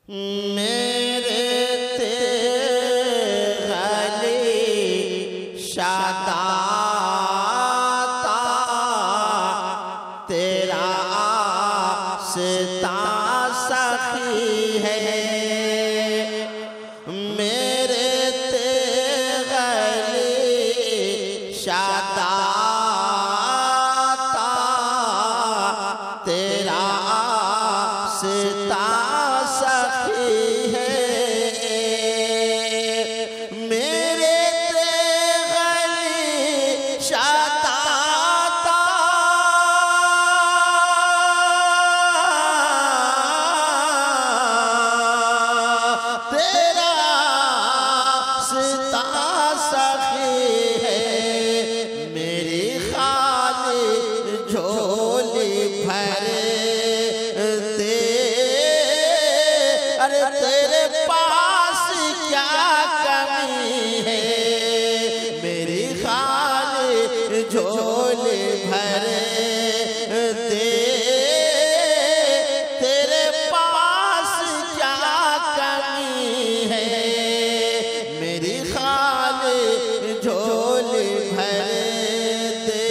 मेरे तेगली शादाता तेरा आस्ता सखी है। मेरे तेगली शादाता तेरा आस्ता सखी है। मेरे तेगली शादाता तेरा आस्ता सखी है। मेरी खाली झोली भरे अरे तेरे पास क्या कमी है। मेरी खाली झोली भरे तेरे पास क्या कमी है। मेरी खाली झोली भरे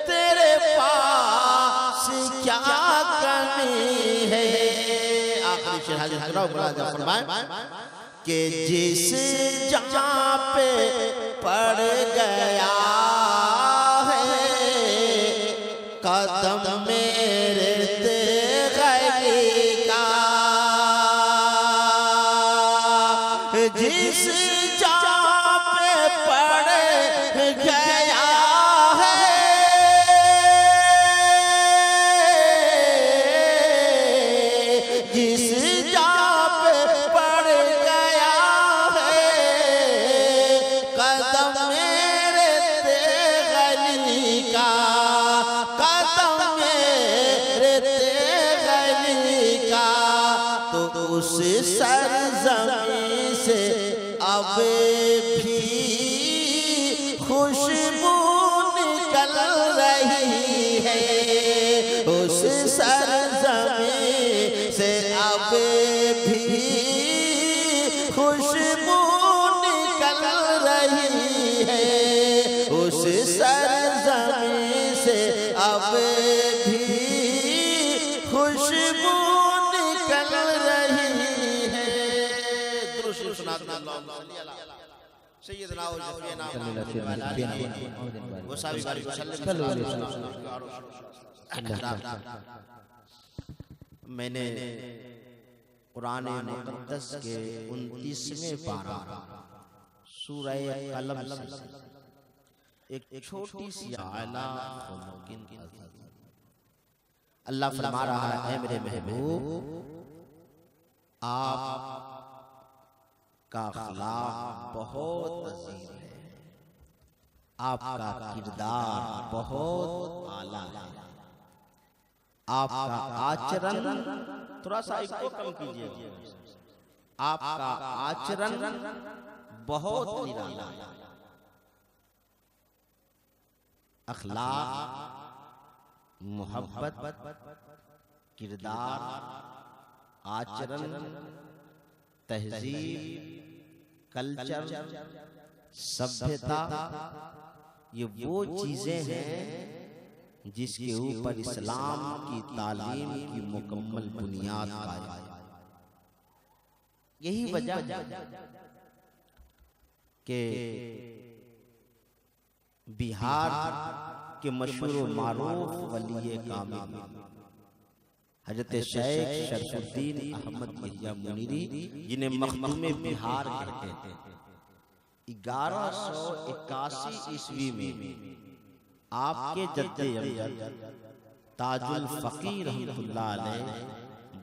तेरे पास क्या कमी है। आखिरी शेर हाजिर फरमाए कि जिस जहाँ पे पड़ गया है कदम मेरे तेगली का, जिस जहाँ पे पड़ गया है जिस जहाँ पे पड़ गया है कदम मेरे तेगली का, कदम मेरे तेगली का, तो उस सरज़मीं से अब भी खुशबू निकल रही है। उस सरज़मीं से अब भी खुशबू निकल रही है। उस सरज़मीं से अब भी खुशबू निकल रही है। दुरूद सुना सैयदना व नबीना वो साहब मैंने कुरान मुक़द्दस के 29वें पारा सूरह कलम से एक छोटी सी आला मुमकिन अल्लाह फरमा रहा है, मेरे महबूब आप का अखलाक बहुत अजीम है, आपका किरदार बहुत आला है, आपका आचरण थोड़ा सा इसको कम कीजिए, आपका आचरण बहुत निराला है। अखलाक, मोहब्बत, किरदार, आचरण, तहजीब, कल्चर, सभ्यता, ये वो चीजें हैं जिसके ऊपर इस्लाम की तालीम की मुकम्मल बुनियाद कायम है। यही वजह के बिहार के मशहूर मारूफ वली कामिल हजरत शेख शरफुद्दीन अहमद यहिया मुनीरी, जिन्हें मखदूम बिहार कहते हैं, 1181 ईस्वी में आपके जद्दे अमजद ताजुल फकीर रहमतुल्लाह अलैह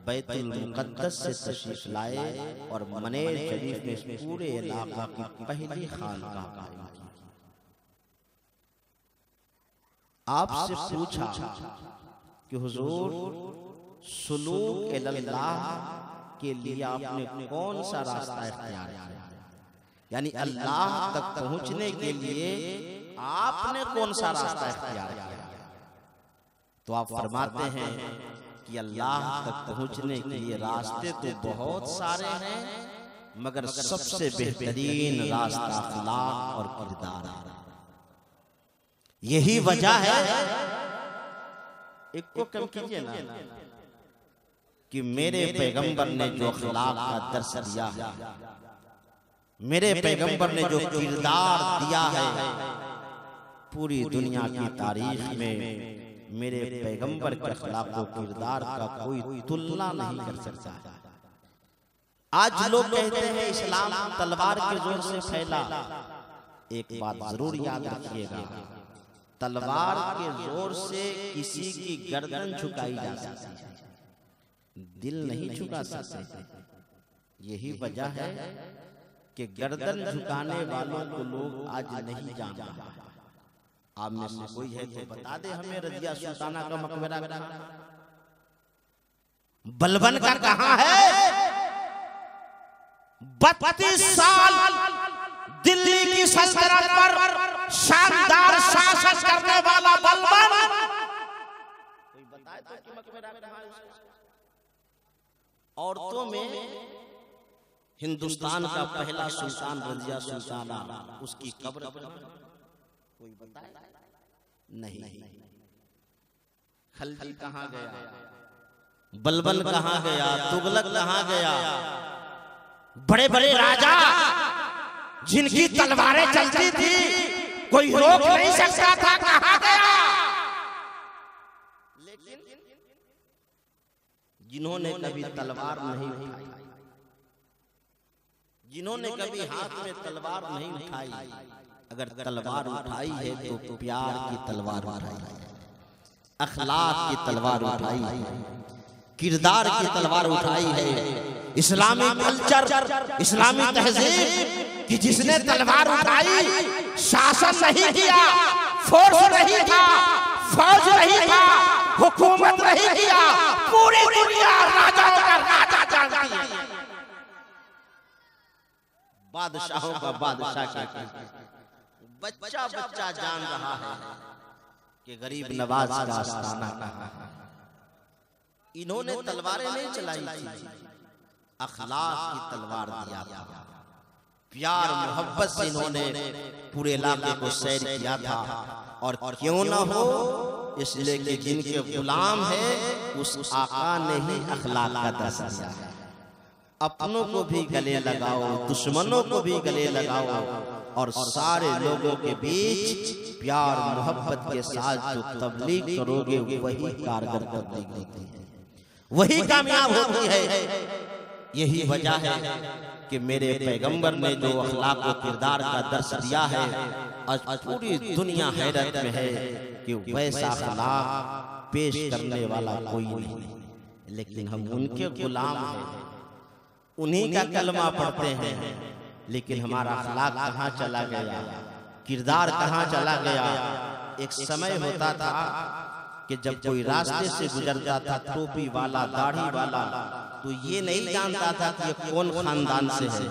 बैतुल मुक़द्दस से तशरीफ लाए और मनेर शरीफ में पूरे इलाका की पहली खानकाह कायम की। आपसे पूछा कि हुजूर सुलूक इल्लाह के लिए आपने कौन सा रास्ता इख्तियार किया, यानी अल्लाह तक पहुंचने के लिए आपने कौन सा रास्ता इख्तियार किया। तो आप फरमाते हैं कि अल्लाह तक पहुंचने के लिए रास्ते तो बहुत सारे हैं, मगर सबसे बेहतरीन रास्ता अखलाक और किरदार है। यही वजह है, एक को कम कीजिए ना, कि मेरे पैगंबर ने जो अखलाक का दर्स दिया है, मेरे पैगंबर ने जो किरदार दिया है, पूरी दुनिया की तारीख में मेरे पैगंबर के अखलाक और किरदार का कोई तुलना नहीं कर सकता है। आज लोग कहते हैं इस्लाम तलवार के जोर से फैला। एक बात जरूर याद रखिएगा, तलवार के जोर से किसी की गर्दन झुकाई जा सकती है, दिल नहीं झुका सकते। यही वजह है कि गर्दन झुकाने वालों को लोग आज नहीं जानते। आप में से कोई है तो बता दे हमें, रजिया सुल्ताना का मकबरा बलबन का कहां है? 32 साल दिल्ली की सल्तनत पर शानदार शासन करने वाला बलबन, कोई बताए तो कि मकबरा कहां है? औरतों में हिंदुस्तान का पहला सुल्तान रजिया सुल्ताना, उसकी कब्र कोई बताए? नहीं। खलजी कहां गया? बलबन कहां गया? तुगलक कहां गया? बड़े बड़े राजा जिनकी तलवारें चलती थी, कोई रोक नहीं सकता था, कहां गया? लेकिन जिन्होंने कभी तलवार नहीं उठाई, जिन्होंने कभी हाथ में तलवार नहीं उठाई, अगर तलवार उठाई है तो प्यार की तलवार उठाई है, अखलाक की तलवार उठाई है, किरदार की तलवार उठाई है, इस्लामी कल्चर, इस्लामी तहजीब कि जिसने तलवार उठाई, शासन नहीं किया, फोर्स नहीं था, फौज नहीं था, हुकूमत नहीं किया, पूरी दुनिया राजाओं का राजा जानती है, बादशाहों का बादशाह क्या, बच्चा बच्चा जान रहा है कि गरीब नवाज का आस्थाना कहां है। इन्होंने तलवारें नहीं चलाई थी, अखलाक की तलवार दिया था, प्यार मोहब्बत से इन्होंने पूरे इलाके को सैर किया था। और क्यों ना हो, इसलिए कि जिनके गुलाम है उस आका ने ही अखलाक का दर्स दिया है। अपनों को भी गले लगाओ, दुश्मनों को भी गले लगाओ, और सारे लोगों के बीच प्यार मोहब्बत के साथ जो तबलीग करोगे वही कारगर तबलीग होती है, वही कामयाब होती है। यही वजह है कि मेरे पैगंबर ने जो अखलाक और किरदार का दर्स दिया है, आज पूरी दुनिया हैरत में है कि वैसा अखलाक पेश करने वाला कोई नहीं। लेकिन हम उनके गुलाम हैं, उन्हीं का कलमा पढ़ते हैं, लेकिन हमारा अखलाक कहाँ चला गया, किरदार कहाँ चला गया। एक समय होता था कि जब कोई रास्ते से गुजरता था टोपी वाला, दाढ़ी वाला, तो ये नहीं जानता था कि ये कौन खानदान से है,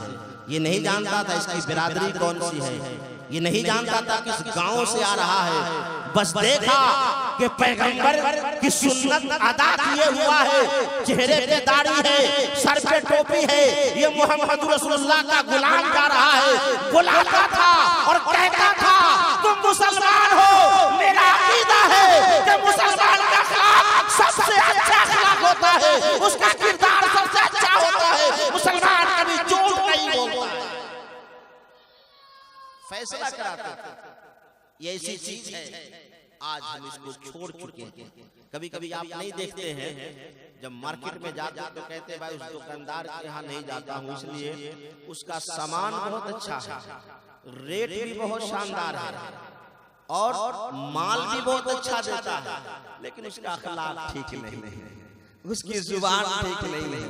ये नहीं जानता था इसकी बिरादरी कौन सी है, ये नहीं जानता था किस गांव से आ रहा है। बस देखा कि पैगंबर की सुन्नत अदा किए हुआ है, चेहरे पे दाढ़ी है, सर पे टोपी है, ये मोहम्मद रसूलुल्लाह का गुलाम जा रहा है। बुलाता था और कहता था तुम मुसलमान हो, मेरा अकीदा है कि मुसलमान का अखलाक सबसे अच्छा अखलाक होता है, उसका किरदार सबसे अच्छा होता है, मुसलमान कभी झूठ नहीं बोलता। फैसला कराते थे। ये ऐसी चीज है, आज हम इसको छोड़ चुके हैं। कभी कभी आप नहीं देखते हैं, जब मार्केट में जाते तो कहते हैं भाई उस दुकानदार के यहाँ नहीं जाता हूँ, इसलिए उसका सामान बहुत अच्छा है, रेट भी बहुत शानदार है और माल भी बहुत अच्छा देता है, लेकिन उसका अखलाक ठीक नहीं है, उसकी जुबान ठीक नहीं है,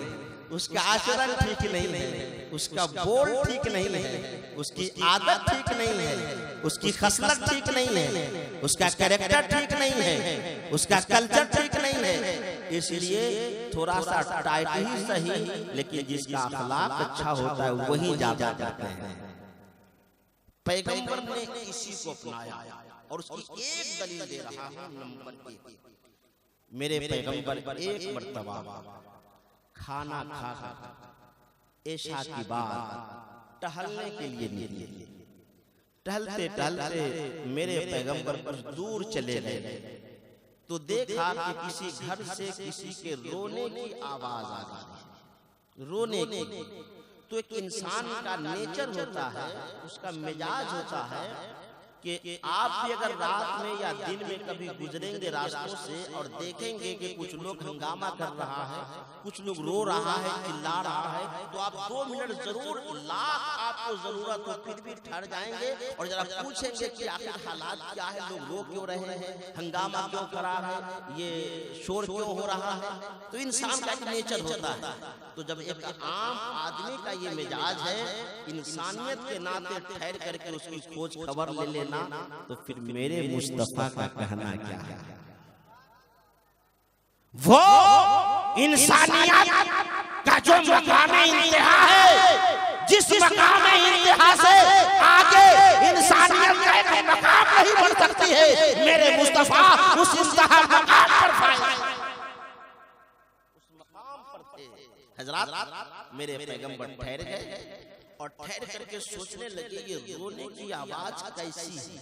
उसका आचरण ठीक नहीं है, उसका बोल ठीक नहीं है, उसकी आदत ठीक नहीं है, उसकी खसलत ठीक नहीं है, उसका कैरेक्टर ठीक नहीं है, उसका कल्चर ठीक नहीं है। इसलिए थोड़ा सा टाइट ही सही, लेकिन जिसका अखलाक अच्छा होता है वही ज्यादा जाते हैं। पैगंबर ने इसी को अपनाया और उसकी एक दलील दे रहा हूं, नंबर 1, मेरे पैगंबर एक मर्तबा खाना खा ऐशा की बात टहलने के लिए निकले। टहलते टहलते मेरे पैगंबर कुछ दूर चले गए तो देखा कि किसी घर से किसी के रोने की आवाज आ रही है। रोने की तो एक इंसान का नेचर होता है, उसका मिजाज होता है कि आप भी अगर रात में या दिन में कभी गुजरेंगे रास्तों से और देखेंगे कि कुछ लोग हंगामा कर रहा है, कुछ लोग रो रहा है, चिल्ला रहा है, तो आप 2 मिनट जरूर, लाख आपको जरूरत हो फिर भी ठहर जाएंगे और जरा पूछेंगे कि आखिर हालात क्या है, लोग रो क्यों रहे हैं, हंगामा क्यों करा है, ये शोर क्यों हो रहा है। तो इंसान का एक नेचर होता है। तो जब एक आम आदमी का ये मिजाज है, इंसानियत के नाते ठहर करके उसकी खोज खबर ले लेना, तो फिर मेरे मुस्तफा का कहना क्या है। वो इंसानियत का जो मकाम इंतहा है, जिस मकाम इंतहा से आगे इंसानियत का एक मकाम नहीं बढ़ सकती है, मेरे मुस्तफा उस इंतहा मकाम पर फायदा हजरात मेरे पैगंबर ठहर गए और ठहर करके सोचने लगे ये रोने की आवाज कैसी है,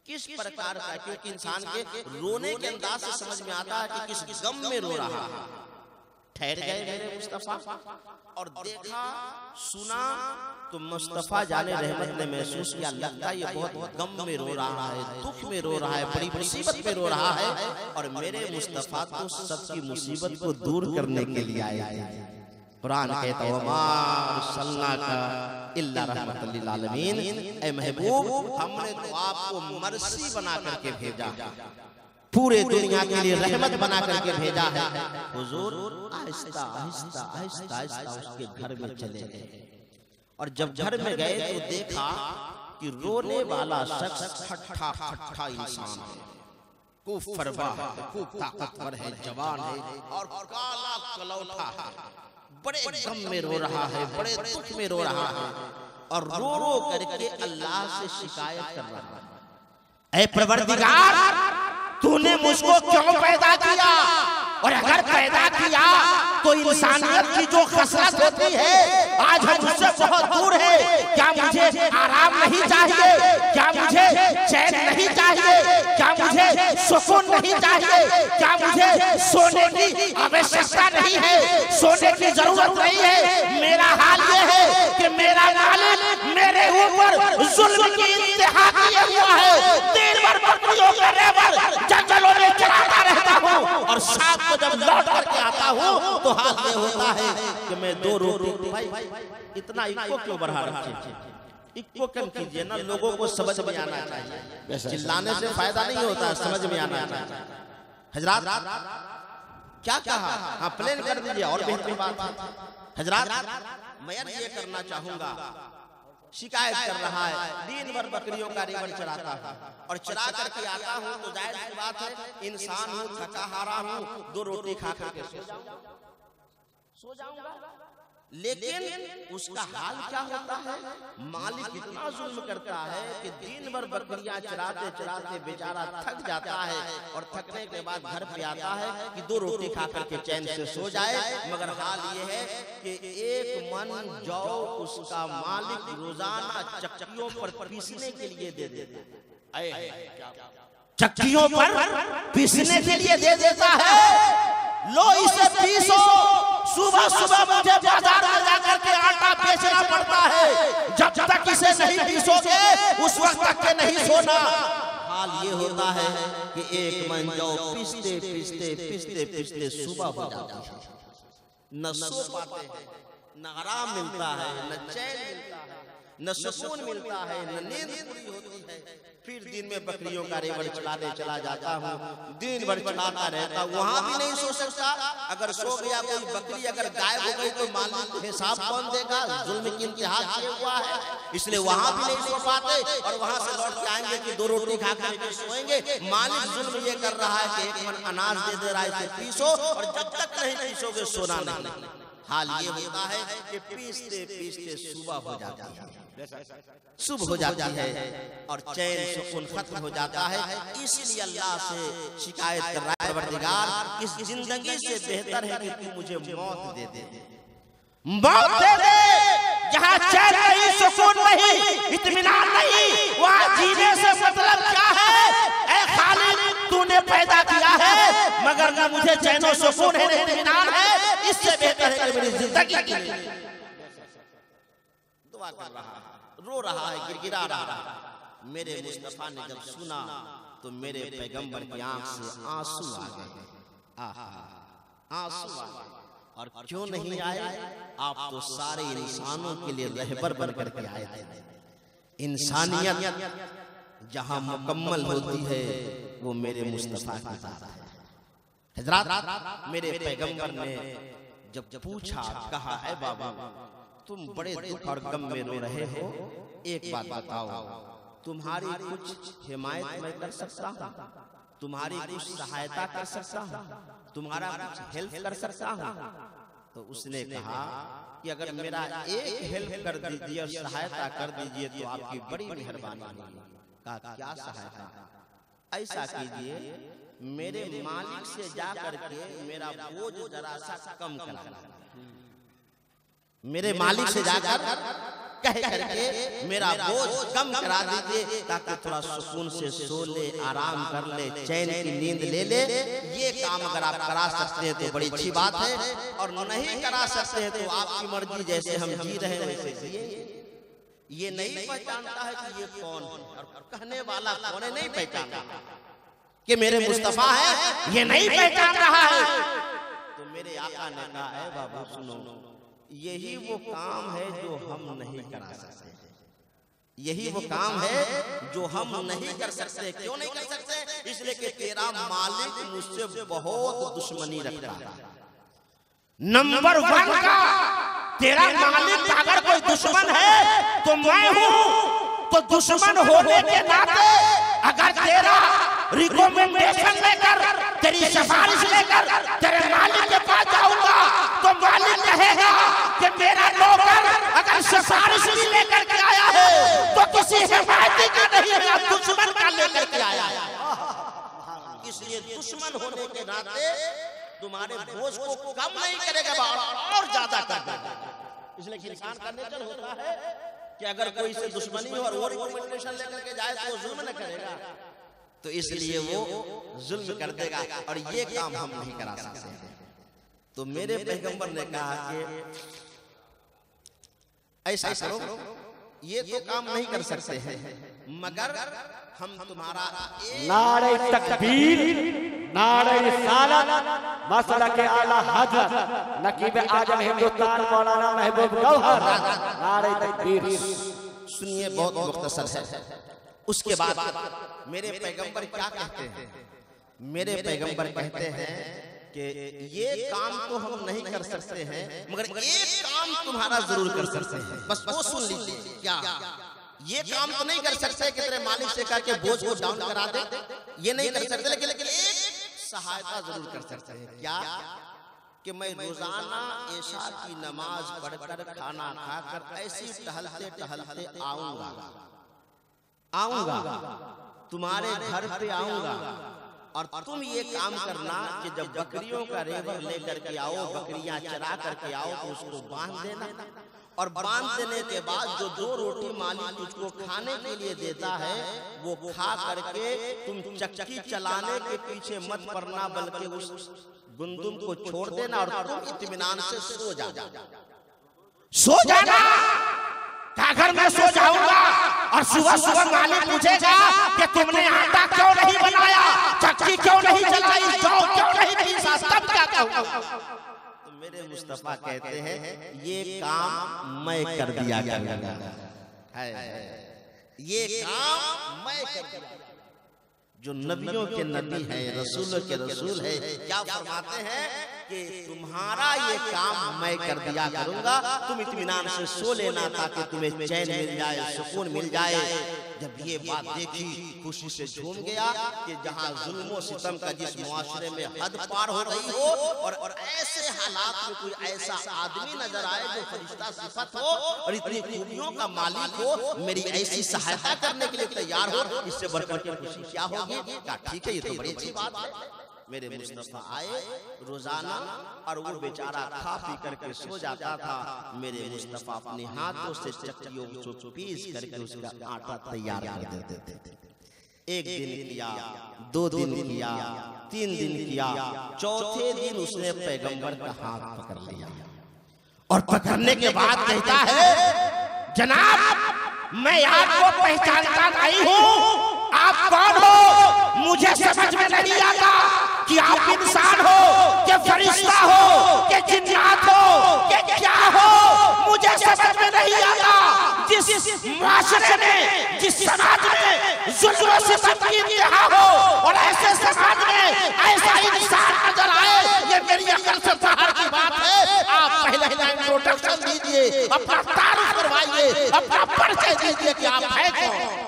किस प्रकार का, क्योंकि इंसान के रोने के अंदाज से समझ में आता है कि किस गम में रो रहा है। ठहर गए मेरे मुस्तफा और देखा सुना तो मुस्तफा जाने रहमत ने महसूस किया, लगता ये बहुत गम में रो रहा है, दुख में रो रहा है, बड़ी मुसीबत में रो रहा है। और मेरे मुस्तफा तो सबकी मुसीबत को दूर करने के लिए आए हैं। कुरान कहता है वमा अरसलनाका इल्ला रहमतल लिल आलमीन, ऐ महबूब हमने तो आपको मर्सी बना करके भेजा, पूरे दुनिया के लिए रहमत बना करके भेजा है। हुजूर आहिस्ता आहिस्ता आहिस्ता आहिस्ता उसके घर में चले गए और जब घर में गए तो देखा कि रोने वाला शख्स खट्टा खट्टा इंसान है, खूब फरबा है, खूब ताकतवर है, जवान है और काला कलौठा है, बड़े गम में रो रहा है, बड़े दुख में रो रहा है और रो रो करके अल्लाह से शिकायत कर रहा है, ऐ परवरदिगार तूने मुझको क्यों पैदा किया, और अगर पैदा किया तो इंसानियत की जो खसरत होती है आज हम उससे बहुत दूर है। क्या मुझे आराम नहीं चाहिए, क्या मुझे चैन नहीं चाहिए, क्या मुझे सुकून नहीं चाहिए, क्या मुझे सोने की आवश्यकता नहीं है, सोने की जरूरत नहीं है। मेरा हाल ये है कि मेरा मालिक मेरे ऊपर जुल्म की इंतहा किए हुआ है, दिन भर बकरियों के रेवड़ जंगलों में चराता रहता हूँ और शाम को जब लौट करके आता हूँ तो हाल ये होता है कि मैं 2 रोटी, भाई इतना इको क्यों बढ़ा रखे, इको कम कीजिए ना, लोगों को समझ में आना चाहिए, चिल्लाने से फायदा नहीं होता, समझ में आना चाहिए। हजरात क्या कहा, हाँ प्लेन कर दीजिए और बेहतरीन बात है। हजरात मैं ये करना चाहूंगा, शिकायत कर रहा है, दिन भर बकरियों का रेवड़ चराता है और चरा करके आता हूँ तो जाहिर सी बात है इंसान हूँ, थका हारा हूँ, 2 रोटी खा करके सो जाऊंगा। लेकिन उसका हाल क्या होता है, मालिक इतना जुल्म करता है कि दिन भर बकरियां चराते चराते बेचारा थक जाता है और थकने के बाद घर पे आता है कि 2 रोटी खा करके चैन से सो जाए। मगर हाल ये है कि 1 मन जौ उसका मालिक रोजाना चक्कियों पर पीसने के लिए दे देता है, चक्कियों पर पीसने के लिए दे देता है, लो इसे पीसो, सुबह सुबह मुझे बाजार में जाकर के आटा बेचना पड़ता है, जब तक इसे नहीं पीसोगे उस वक्त तक के नहीं सोना। हाल ये होता है कि 1 मन जौ पीसते पीसते पीसते पीसते सुबह हो जाती है, न सो पाते हैं, न आराम मिलता है, न चैन मिलता है, न सुकून मिलता है, न नींद पूरी होती है। फिर दिन में बकरियों का रेवड़ चलाने चला जाता हूँ, दिन भर चलाता रहता, वहां भी नहीं सो सकता। अगर सो गया कोई बकरी अगर गायब हो गई तो मालिक हिसाब कौन देगा, जुल्म की इंतहा किया हुआ है, इसलिए वहां भी नहीं सो पाते और वहां से लौट के आएंगे कि 2 रोटी खा करके सोएंगे। मालिक जुल्म ये कर रहा है कि 1 मन अनाज दे दे रहा है, इसे पीसो और जब तक नहीं पीसोगे सोना नहीं। हाल ये होता है कि पीसते पीसते सुबह हो जाती है, सुबह हो जाती है और चैन सुकून खत्म हो जाता है। इसलिए अल्लाह से शिकायत कर रहा है, परवरदिगार इस जिंदगी से बेहतर है कि तू मुझे मौत दे दे, मौत दे दे, जहाँ चैन नहीं, सुकून नहीं, इत्मीनान नहीं, वहाँ जीने से मतलब क्या है? ऐ खालिक, तूने पैदा किया है मगर न मुझे चैन और सुकून है, न इत्मीनान है, इससे बेहतर है कि मेरी जिंदगी के लिए दुआ कर रहा है, रो रहा है, गिड़गिड़ा रहा है। मेरे मुस्तफा ने जब सुना तो मेरे पैगंबर की आंख से आंसू आ गए, आंसू आ गए। और क्यों नहीं आए? आप तो सारे इंसानों के लिए रहबर बन करके आए थे। इंसानियत जहां मुकम्मल होती है वो मेरे मुस्तफा की जात है। हजरात, मेरे पैगंबर ने जब पूछा, कहा है बाबा तुम बड़े दुख और गम में रो रहे हो, एक बात बताओ, तुम्हारी कुछ हिमायत मैं कर सकता हूँ, तुम्हारी कुछ सहायता कर सकता हूँ, तुम्हारा कुछ हेल्प कर सकता हूँ? तो उसने कहा कि अगर मेरा एक हेल्प कर दीजिए और सहायता कर दीजिए तो आपकी बड़ी मेहरबानी होगी। कहा क्या सहायता? ऐसा कीजिए, मेरे मालिक से जा करके मेरा बोझ जरा सा कम करा, मेरे मालिक से जाकर कह करके मेरा बोझ कम करा दीजिए ताकि थोड़ा सुकून से सो ले, आराम कर ले, चैन की नींद ले ले। ये काम अगर आप करा सकते हैं तो बड़ी अच्छी बात है, और नहीं करा सकते हैं तो आपकी मर्जी, जैसे हम जी रहे हैं वैसे जिए। ये नहीं पहचानता है कि ये कौन है, और कहने वाला कौन है नहीं पहचानता कि मेरे मुस्तफा है, ये नहीं पहचान रहा है। तो मेरे आका ने कहा है बाबू सुनो, यही वो काम है जो हम नहीं करा सकते, यही वो काम है जो हम नहीं कर सकते। क्यों नहीं कर सकते? इसलिए कि तेरा मालिक मुझसे बहुत दुश्मनी रखता है। नंबर 1 का तेरा मालिक अगर कोई दुश्मन है तो मैं हूं। तो दुश्मन होने के नाते अगर तेरा रिकमेंडेशन लेकर, तेरी सिफारिश लेकर तेरे मालिक के पास जाऊंगा तो मालिक कहेगा कि मेरा नौकर अगर सिफारिश भी लेकर के आया है तो किसी हिमायती का नहीं है, दुश्मन का लेकर के आया है। इसलिए दुश्मन होने के नाते तुम्हारे बोझ को कम नहीं करेगा और ज्यादा कर देगा। इसलिए इंसान का नेचर होता है कि अगर कोई से दुश्मनी हो और वो रिकमेंडेशन लेकर के जाए तो जुल्म न करेगा, तो इसलिए वो जुल्म कर देगा, और ये काम हम नहीं करा सकते। तो मेरे पैगंबर ने कहा कि ऐसा करो, ये तो काम नहीं कर सकते हैं मगर हम तुम्हारा नारे तकबीर, नारे रिसालत, मसला के आला हजरत नकीब आजम हिंदुस्तान मौलाना महबूब गौहर, नारे तकबीर। सुनिए, बहुत मुख्तसर है। उसके बाद मेरे पैगंबर क्या कहते हैं? मेरे पैगंबर कहते हैं कि ये काम तो हम नहीं कर सकते हैं मगर एक काम तुम्हारा जरूर कर सकते हैं, बस वो सुन लीजिए। क्या? ये काम तो नहीं कर सकते कि तेरे मालिक से कह के बोझ को डाउन करा दे, ये नहीं कर सकते, लेकिन एक सहायता जरूर कर सकते हैं। क्या? कि मैं रोजाना ऐशा की नमाज पढ़कर, खाना खाकर ऐसी टहलते टहलते आऊंगा, तुम्हारे घर पे आऊंगा, और तुम ये काम करना कि जब बकरियों का रेवड़ लेकर के आओ, बकरियां चरा करके आओ तो उसको बांध देना, और बांध देने के बाद जो 2 रोटी मालिक तुझको खाने के लिए देता है वो खा करके तुम चक्की चलाने के पीछे मत पड़ना, बल्कि उस गुंदुम को छोड़ देना और तुम इत्मीनान से सो जाना। घर में सो जाऊंगा और सुबह सुबह मालिक पूछेगा कि तुमने आटा क्यों नहीं बनाया, चक्की क्यों नहीं चलाई, जौ क्यों नहीं पीसा, तब क्या कहूंगा? तो मेरे मुस्तफा कहते हैं ये काम मैं कर दिया करूंगा, ये काम मैं कर दिया। जो नबियों के नबी है, रसूलों के रसूल है, क्या फरमाते हैं कि तुम्हारा ये काम मैं कर दिया करूंगा, तुम इत्मीनान से सो लेना ताकि तुम्हें चैन मिल जाए, सुकून मिल जाए। जब ये बात देखी खुशी से झूम गया कि जहां जुल्म सितम का जिस मुआशरे में हद पार हो रही हो और ऐसे हालात में कोई ऐसा आदमी नजर आए जो फरिश्ता सिफत हो और इतनी खूबियों का मालिक हो, मेरी ऐसी सहायता करने के लिए तैयार हो, इससे बढ़कर के खुशी क्या होगी? क्या ठीक है, ये तो बड़ी अच्छी बात है। मेरे मुस्तफा आए रोजाना और वो बेचारा खा पी करके सो जाता था। मेरे मुस्तफा अपने हाथों से चक्कियों को पीस करके उसका आटा तैयार कर देते थे। एक दिन किया, 2 दिन किया, 3 दिन किया, चौथे दिन उसने पैगंबर का हाथ पकड़ लिया और पकड़ने के बाद कहता है, जनाब मैं आपको पहचानता नहीं हूँ, आप कौन हो? मुझे समझ में नहीं आता कि आप इंसान हो कि फरिश्ता हो कि जिन्नात हो कि क्या हो, मुझे समझ में नहीं आता। जिस मुआशरे में, जिस समाज में जुल्म से सितम की इंतहा हो और ऐसे समाज में ऐसा इंसान नजर आए, ये मेरी अकल से बाहर की बात है। आप पहले इंट्रोडक्शन दीजिए, अपना तारुफ करवाइए, अपना परिचय दीजिए कि आप हैं कौन।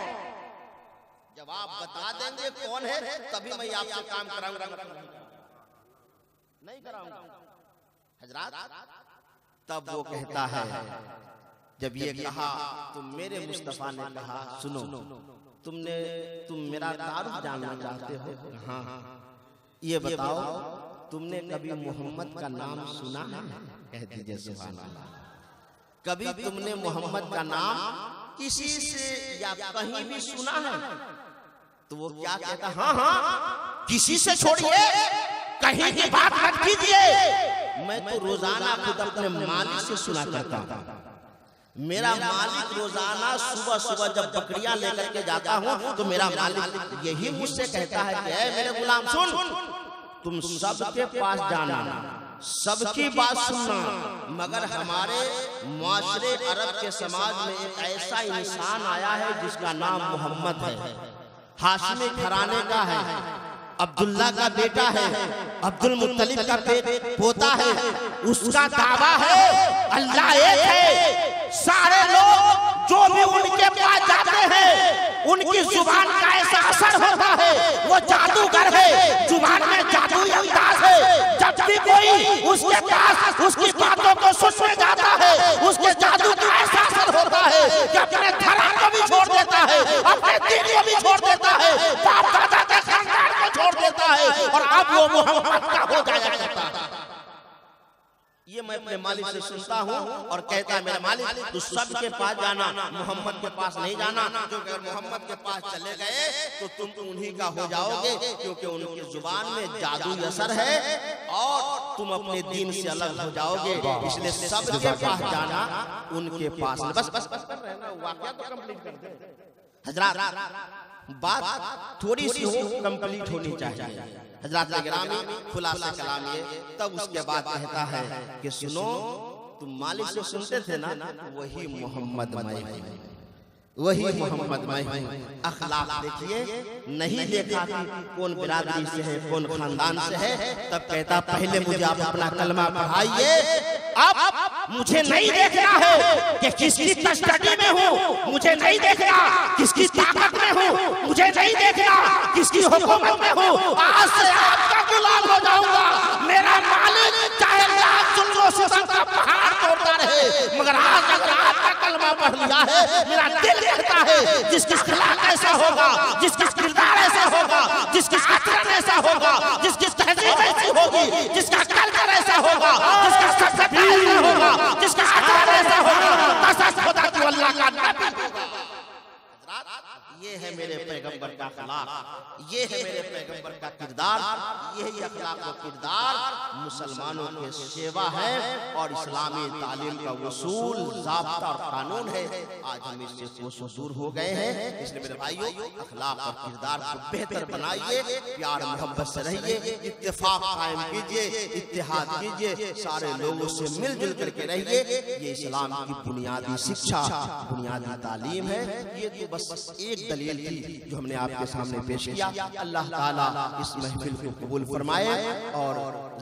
जब आप बता देंगे कौन है तभी मैं आपसे काम कराऊंगा, नहीं कराऊंगा हजरात। तब वो कहता है, जब ये कहा तो मेरे मुस्तफा ने कहा, सुनो तुम मेरा तारुफ जानना चाहते हो? हाँ, ये बताओ तुमने कभी मोहम्मद का नाम सुना है? कह दीजिए सुभान अल्लाह। कभी तुमने मोहम्मद का नाम किसी से या कहीं भी सुना है? तो वो क्या कहता, हाँ हाँ किसी से छोड़िए, कहीं की बात मत कीजिए, मैं तो रोजाना खुद अपने मालिक से सुना करता हूँ। मेरा मालिक रोजाना सुबह सुबह जब बकरियां लेकर के जाता हूँ तो मेरा मालिक यही मुझसे कहता है कि मेरे गुलाम सुन, तुम सबके पास जाना, सबकी बात सुनना, मगर हमारे मुआशरे अरब के समाज में एक ऐसा इंसान आया है जिसका नाम मोहम्मद है, हाशिमी घराने का है, अब्दुल्ला का बेटा है, अब्दुल मुत्तलिब का पोता है, उसका दावा है अल्लाह एक है। सारे लोग जो भी उनके पास जाते हैं उनकी जुबान का ऐसा असर होता है, वो जादूगर है, जुबान में जादुई अंदाज है। जब भी कोई उसके पास उसकी बातों को सुनने जाता है, उसके जादू का ऐसा असर होता है कि अपने धर्म को भी छोड़ देता है, अपने दीन को भी छोड़ देता है, बाप दादा के खानदान को छोड़ देता है और अब वो मोहम्मद का हो जाया करता है। ये मैं अपने मालिक से सुनता हूँ और कहता है मेरा मालिक तू सबके पास जाना, मोहम्मद के पास नहीं जाना, क्योंकि अगर मोहम्मद के पास चले गए तो तुम उन्हीं का हो जाओगे, क्योंकि उनकी जुबान में जादुई असर है और तुम अपने दीन से अलग हो जाओगे। इसलिए सबके पास जाना, उनके पास बस वाकया तो कंप्लीट कर दे हजरात, बात थोड़ी सी हो कंप्लीट होनी चाहिए हजरात गिरामी, खुलासा कलाम ये। तब उसके बाद कहता है कि सुनो, तुम मालिक से सुनते थे ना, वही मोहम्मद मैं हूं, वही मोहम्मद मैं हूं। अखलाक देखिए, नहीं देखा कि कौन बिरादरी से है, कौन खानदान से है। तब कहता पहले मुझे आप अपना कलमा पढ़ाइए, अब मुझे नहीं देखना है कि किसकी कस्टडी में हूँ, मुझे नहीं देखना किसकी ताकत में हूँ, मुझे नहीं देखना किसकी हुकूमत में हूँ। आज से आपका गुलाम हो जाऊंगा। मेरा मालिक चाहे लाख जुल्म सितम का पहाड़ तोड़ता रहे, मगर आज अगर आपका कलमा पढ़ लिया है, मेरा दिल कहता है जिसकी अखलाक ऐसा होगा, जिसकी किरदार ऐसा होगा, जिसकी आचरण ऐसा होगा, जिसकी तहजीब ऐसी होगी, जिसका कल्चर ऐसा होगा, जिसका सभ्यता ऐसा होगा, जिसका आचरण ऐसा होगा, ऐसा खुदा की अल्लाह का नबी होगा। ये है मेरे पैगंबर का अखलाक, ये है मेरे पैगंबर का किरदार, यही अखलाक और किरदार मुसलमानों के सेवा है और इस्लामी तालीम का उसूल, ज़ाब्ता और कानून है। आज हम इससे कोसों दूर हो गए हैं। इसलिए मेरे भाइयों, अखलाक और किरदार को बेहतर बनाइए, प्यार मोहब्बत से रहिए, इत्तेफाक कायम कीजिए, इत्तेहाद कीजिए, सारे लोगों से मिलजुल करके रहिए। ये इस्लाम की बुनियादी शिक्षा, बुनियादी तालीम है। ये तो बस एक दलील थी जो हमने आपके सामने सामने पेश किया। अल्लाह ताला इस महफिल को कबूल फरमाए और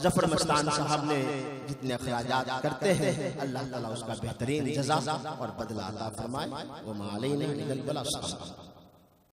जफर मस्तान साहब ने जितने अखराजात करते हैं अल्लाह ताला उसका बेहतरीन जज़ा और बदला अता फरमाए। व मा अलैना इल्लल बलाग।